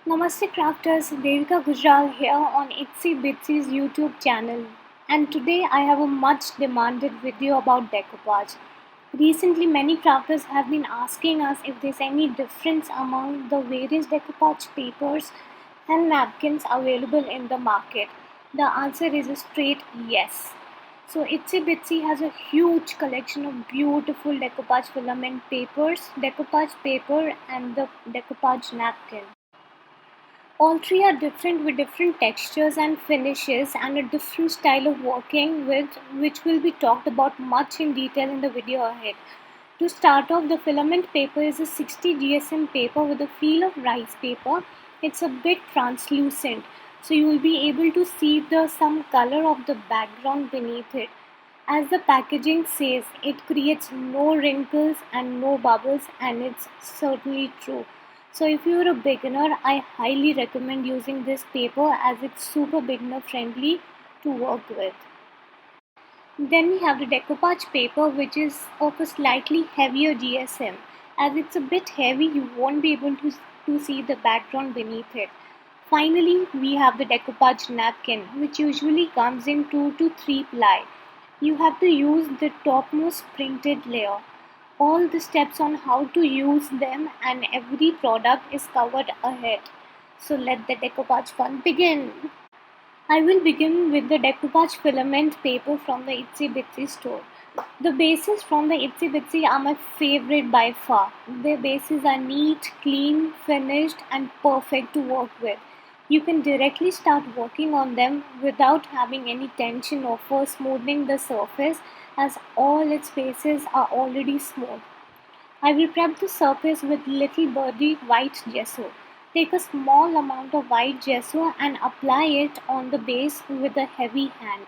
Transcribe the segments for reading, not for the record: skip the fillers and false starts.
Namaste crafters, Devika Gujral here on Itsy Bitsy's YouTube channel, and today I have a much demanded video about decoupage. Recently many crafters have been asking us if there's any difference among the various decoupage papers and napkins available in the market. The answer is a straight yes. So Itsy Bitsy has a huge collection of beautiful decoupage filament papers, decoupage paper and the decoupage napkin. All three are different with different textures and finishes and a different style of working with, which will be talked about much in detail in the video ahead. To start off, the filament paper is a 60 GSM paper with a feel of rice paper. It's a bit translucent, so you will be able to see the some color of the background beneath it. As the packaging says, it creates no wrinkles and no bubbles, and it's certainly true. So if you're a beginner, I highly recommend using this paper as it's super beginner friendly to work with. Then we have the decoupage paper, which is of a slightly heavier GSM. As it's a bit heavy, you won't be able to see the background beneath it. Finally, we have the decoupage napkin, which usually comes in 2 to 3 ply. You have to use the topmost printed layer. All the steps on how to use them and every product is covered ahead. So let the decoupage fun begin. I will begin with the decoupage filament paper from the Itsy Bitsy store. The bases from the Itsy Bitsy are my favorite by far. Their bases are neat, clean, finished and perfect to work with. You can directly start working on them without having any tension or for smoothing the surface as all its bases are already smooth. I will prep the surface with Little Birdie white gesso. Take a small amount of white gesso and apply it on the base with a heavy hand.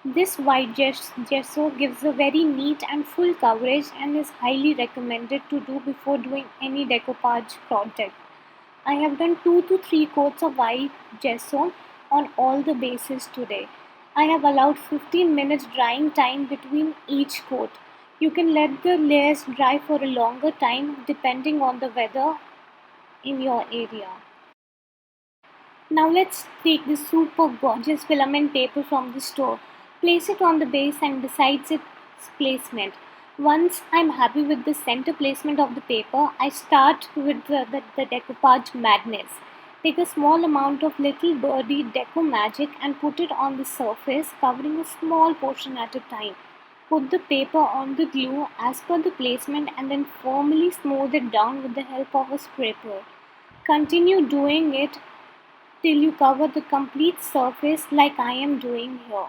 This white gesso gives a very neat and full coverage and is highly recommended to do before doing any decoupage project. I have done 2 to 3 coats of white gesso on all the bases today. I have allowed 15 minutes drying time between each coat. You can let the layers dry for a longer time depending on the weather in your area. Now let's take this super gorgeous filament paper from the store. Place it on the base and decide its placement. Once I'm happy with the center placement of the paper, I start with the decoupage madness. Take a small amount of Little Birdie Deco Magic and put it on the surface, covering a small portion at a time. Put the paper on the glue as per the placement and then firmly smooth it down with the help of a scraper. Continue doing it till you cover the complete surface like I am doing here.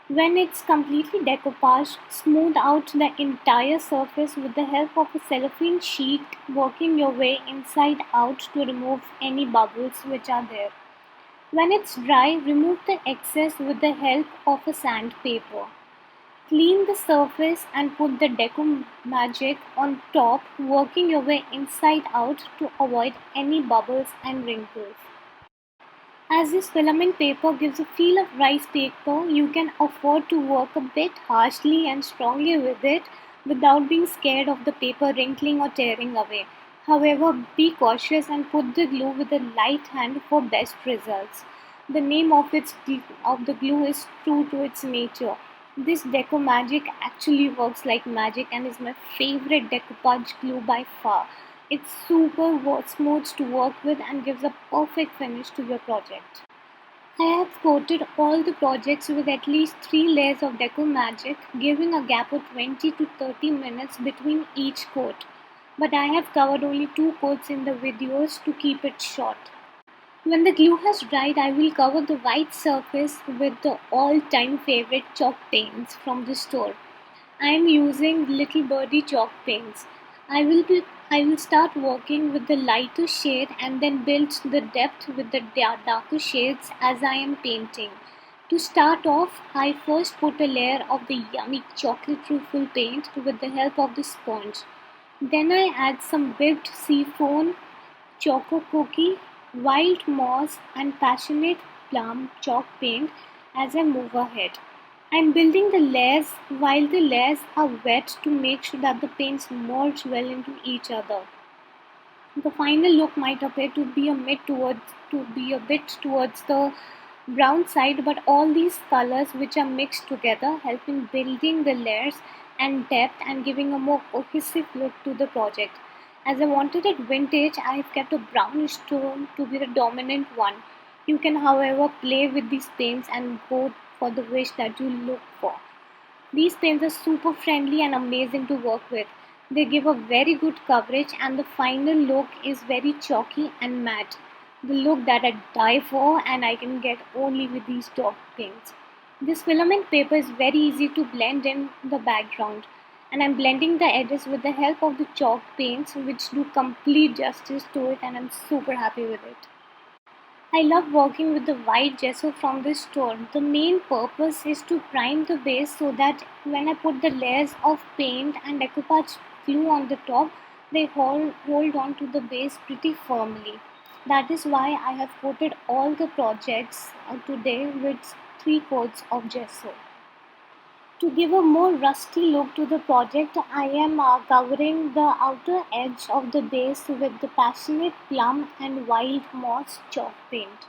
When it's completely decoupaged, smooth out the entire surface with the help of a cellophane sheet, working your way inside out to remove any bubbles which are there. When it's dry, remove the excess with the help of a sandpaper. Clean the surface and put the Deco Magic on top, working your way inside out to avoid any bubbles and wrinkles. As this filament paper gives a feel of rice paper, you can afford to work a bit harshly and strongly with it without being scared of the paper wrinkling or tearing away. However, be cautious and put the glue with a light hand for best results. The name of the glue is true to its nature. This Deco Magic actually works like magic and is my favorite decoupage glue by far. It's super smooth to work with and gives a perfect finish to your project. I have coated all the projects with at least 3 layers of Deco Magic, giving a gap of 20 to 30 minutes between each coat. But I have covered only 2 coats in the videos to keep it short. When the glue has dried, I will cover the white surface with the all-time favorite chalk paints from the store. I am using Little Birdie chalk paints. I will start working with the lighter shade and then build the depth with the darker shades as I am painting. To start off, I first put a layer of the yummy chocolate truffle paint with the help of the sponge. Then I add some whipped seafoam, choco cookie, wild moss and passionate plum chalk paint as I move ahead. I'm building the layers while the layers are wet to make sure that the paints merge well into each other. The final look might appear to be a bit towards the brown side, but all these colors which are mixed together help in building the layers and depth and giving a more cohesive look to the project. As I wanted it vintage, I have kept a brownish tone to be the dominant one. You can, however, play with these paints and go for the wish that you look for. These pens are super friendly and amazing to work with. They give a very good coverage and the final look is very chalky and matte. The look that I die for and I can get only with these dog paints. This filament paper is very easy to blend in the background and I'm blending the edges with the help of the chalk paints which do complete justice to it and I'm super happy with it. I love working with the white gesso from the store. The main purpose is to prime the base so that when I put the layers of paint and decoupage glue on the top, they hold on to the base pretty firmly. That is why I have coated all the projects today with 3 coats of gesso. To give a more rusty look to the project, I am covering the outer edge of the base with the Passionate Plum and Wild Moss chalk paint.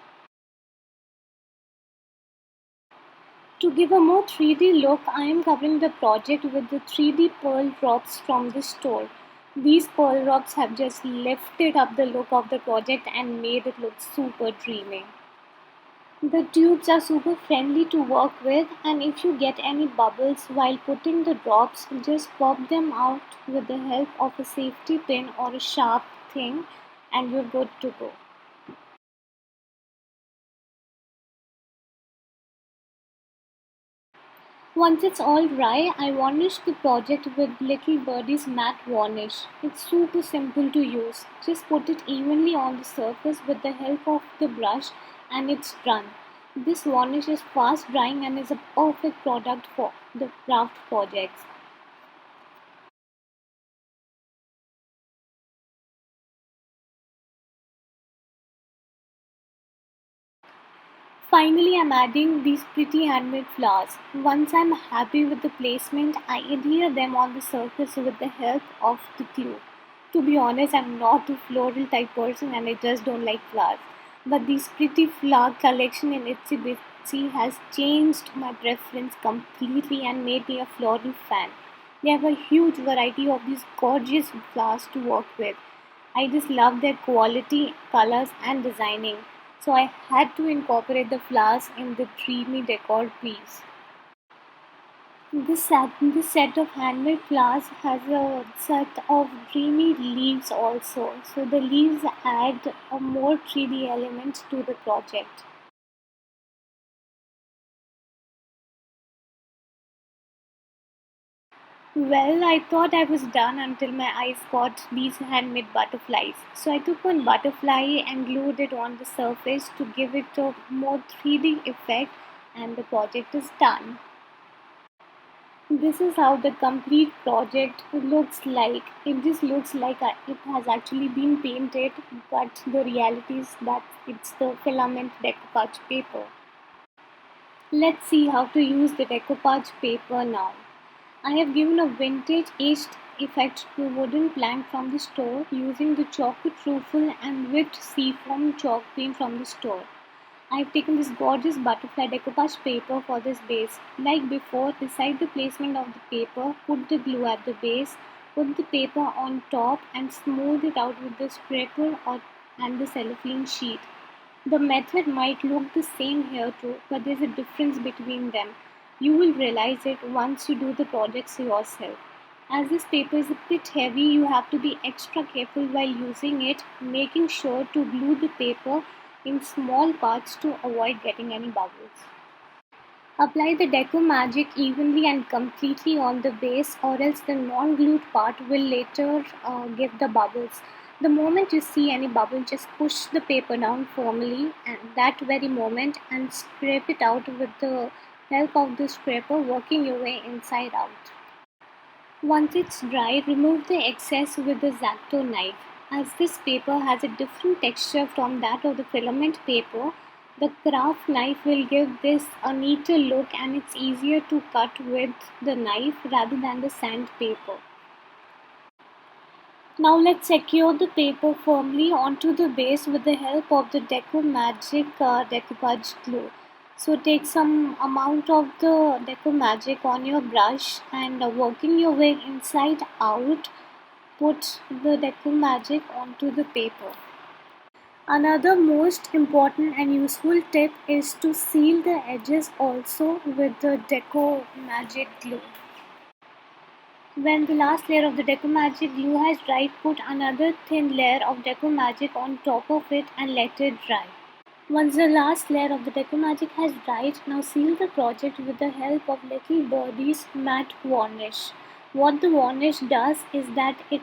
To give a more 3D look, I am covering the project with the 3D pearl drops from the store. These pearl drops have just lifted up the look of the project and made it look super dreamy. The tubes are super friendly to work with, and if you get any bubbles while putting the drops, just pop them out with the help of a safety pin or a sharp thing, and you're good to go. Once it's all dry, I varnish the project with Little Birdie's matte varnish. It's super simple to use. Just put it evenly on the surface with the help of the brush and it's done. This varnish is fast drying and is a perfect product for the craft projects. Finally, I'm adding these pretty handmade flowers. Once I'm happy with the placement, I adhere them on the surface with the help of the glue. To be honest, I'm not a floral type person and I just don't like flowers. But this pretty flower collection in Itsy Bitsy has changed my preference completely and made me a floral fan. They have a huge variety of these gorgeous flowers to work with. I just love their quality, colors, and designing. So I had to incorporate the flowers in the dreamy decor piece. This set of handmade flowers has a set of dreamy leaves also. So the leaves add a more 3D element to the project. Well, I thought I was done until my eyes caught these handmade butterflies. So I took one butterfly and glued it on the surface to give it a more 3D effect, and the project is done. This is how the complete project looks like. It just looks like it has actually been painted, but the reality is that it's the filament decoupage paper. Let's see how to use the decoupage paper now. I have given a vintage aged effect to wooden plank from the store using the chocolate truffle and whipped seafoam chalk paint from the store. I have taken this gorgeous butterfly decoupage paper for this base. Like before, decide the placement of the paper, put the glue at the base, put the paper on top and smooth it out with the scraper and the cellophane sheet. The method might look the same here too, but there's a difference between them. You will realize it once you do the projects yourself. As this paper is a bit heavy, you have to be extra careful while using it, making sure to glue the paper in small parts to avoid getting any bubbles. Apply the Deco Magic evenly and completely on the base, or else the non glued part will later give the bubbles. The moment you see any bubble, just push the paper down firmly at that very moment and scrape it out with the help of the scraper, working your way inside out. Once it's dry, remove the excess with the X-Acto knife. As this paper has a different texture from that of the filament paper, the craft knife will give this a neater look and it's easier to cut with the knife rather than the sandpaper. Now let's secure the paper firmly onto the base with the help of the Deco Magic Decoupage glue. So take some amount of the Deco Magic on your brush and working your way inside out, put the Deco Magic onto the paper. Another most important and useful tip is to seal the edges also with the Deco Magic glue. When the last layer of the Deco Magic glue has dried, put another thin layer of Deco Magic on top of it and let it dry. Once the last layer of the Deco Magic has dried, now seal the project with the help of Little Birdie's matte varnish. What the varnish does is that it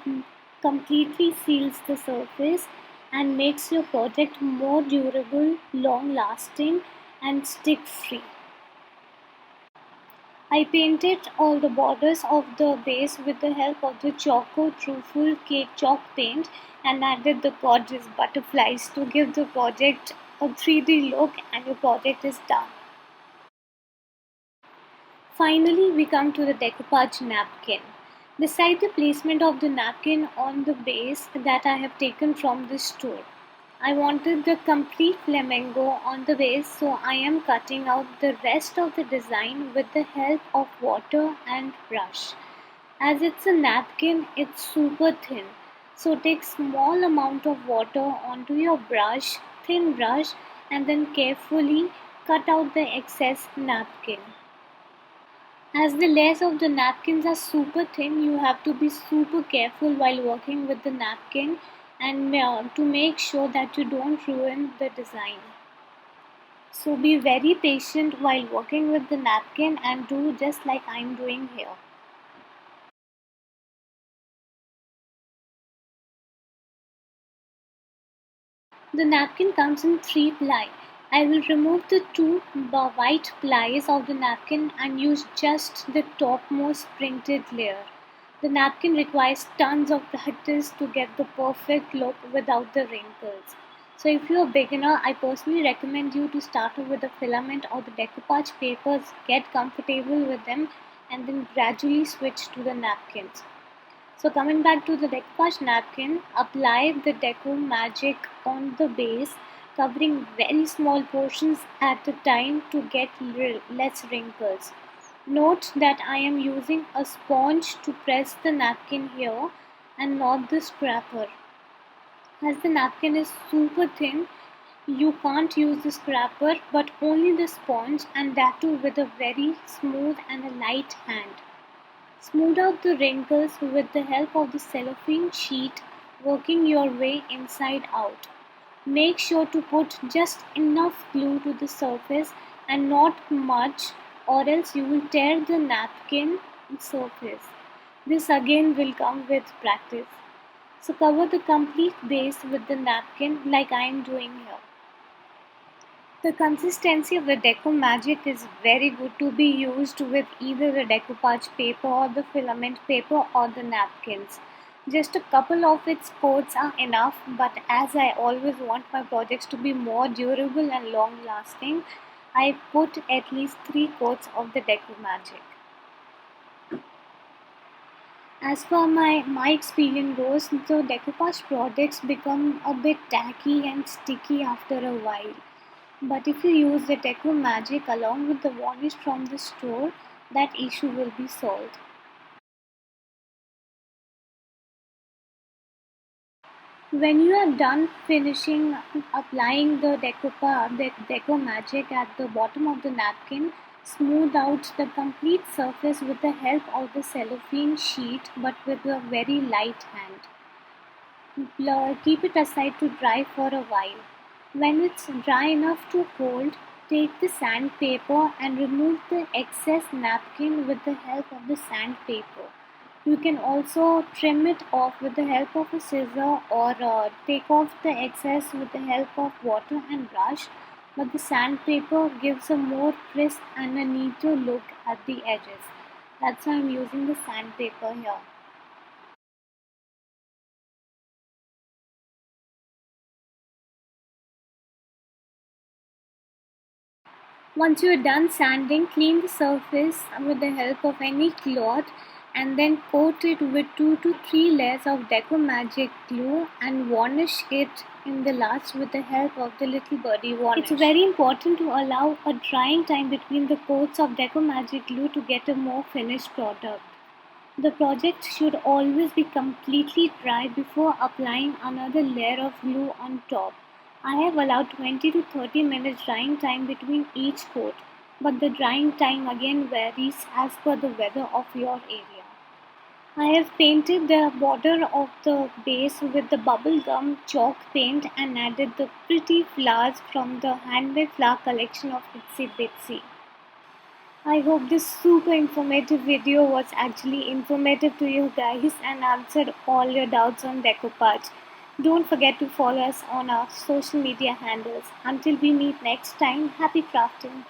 completely seals the surface and makes your project more durable, long lasting, and stick free. I painted all the borders of the base with the help of the Choco Truffle Cake Chalk paint and added the gorgeous butterflies to give the project a 3D look, and your project is done. Finally, we come to the decoupage napkin. Beside the placement of the napkin on the base that I have taken from the store, I wanted the complete flamingo on the base, so I am cutting out the rest of the design with the help of water and brush. As it's a napkin, it's super thin. So take small amount of water onto your brush, thin brush, and then carefully cut out the excess napkin. As the layers of the napkins are super thin, you have to be super careful while working with the napkin and to make sure that you don't ruin the design. So be very patient while working with the napkin and do just like I'm doing here. The napkin comes in 3 ply. I will remove the two white plies of the napkin and use just the topmost printed layer. The napkin requires tons of practice to get the perfect look without the wrinkles. So if you're a beginner, I personally recommend you to start off with the filament or the decoupage papers, get comfortable with them, and then gradually switch to the napkins. So coming back to the decoupage napkin, apply the Deco Magic on the base, covering very small portions at a time to get less wrinkles. Note that I am using a sponge to press the napkin here and not the scraper. As the napkin is super thin, you can't use the scraper but only the sponge, and that too with a very smooth and a light hand. Smooth out the wrinkles with the help of the cellophane sheet, working your way inside out. Make sure to put just enough glue to the surface and not much, or else you will tear the napkin surface. This again will come with practice. So cover the complete base with the napkin like I am doing here. The consistency of the Deco Magic is very good to be used with either the decoupage paper or the filament paper or the napkins. Just a couple of its coats are enough, but as I always want my projects to be more durable and long lasting, I put at least 3 coats of the Deco Magic. As for my experience goes, the decoupage products become a bit tacky and sticky after a while. But if you use the Deco Magic along with the varnish from the store, that issue will be solved. When you are done finishing applying the Deco Magic at the bottom of the napkin, smooth out the complete surface with the help of the cellophane sheet but with a very light hand. Keep it aside to dry for a while. When it's dry enough to hold, take the sandpaper and remove the excess napkin with the help of the sandpaper. You can also trim it off with the help of a scissor or take off the excess with the help of water and brush, but the sandpaper gives a more crisp and a neater look at the edges. That's why I'm using the sandpaper here. Once you are done sanding, clean the surface with the help of any cloth and then coat it with 2 to 3 layers of Deco Magic glue and varnish it in the last with the help of the Little Birdie varnish. It's very important to allow a drying time between the coats of Deco Magic glue to get a more finished product. The project should always be completely dry before applying another layer of glue on top. I have allowed 20 to 30 minutes drying time between each coat, but the drying time again varies as per the weather of your area. I have painted the border of the base with the bubble gum chalk paint and added the pretty flowers from the handmade flower collection of Itsy Bitsy. I hope this super informative video was actually informative to you guys and answered all your doubts on decoupage. Don't forget to follow us on our social media handles. Until we meet next time, happy crafting!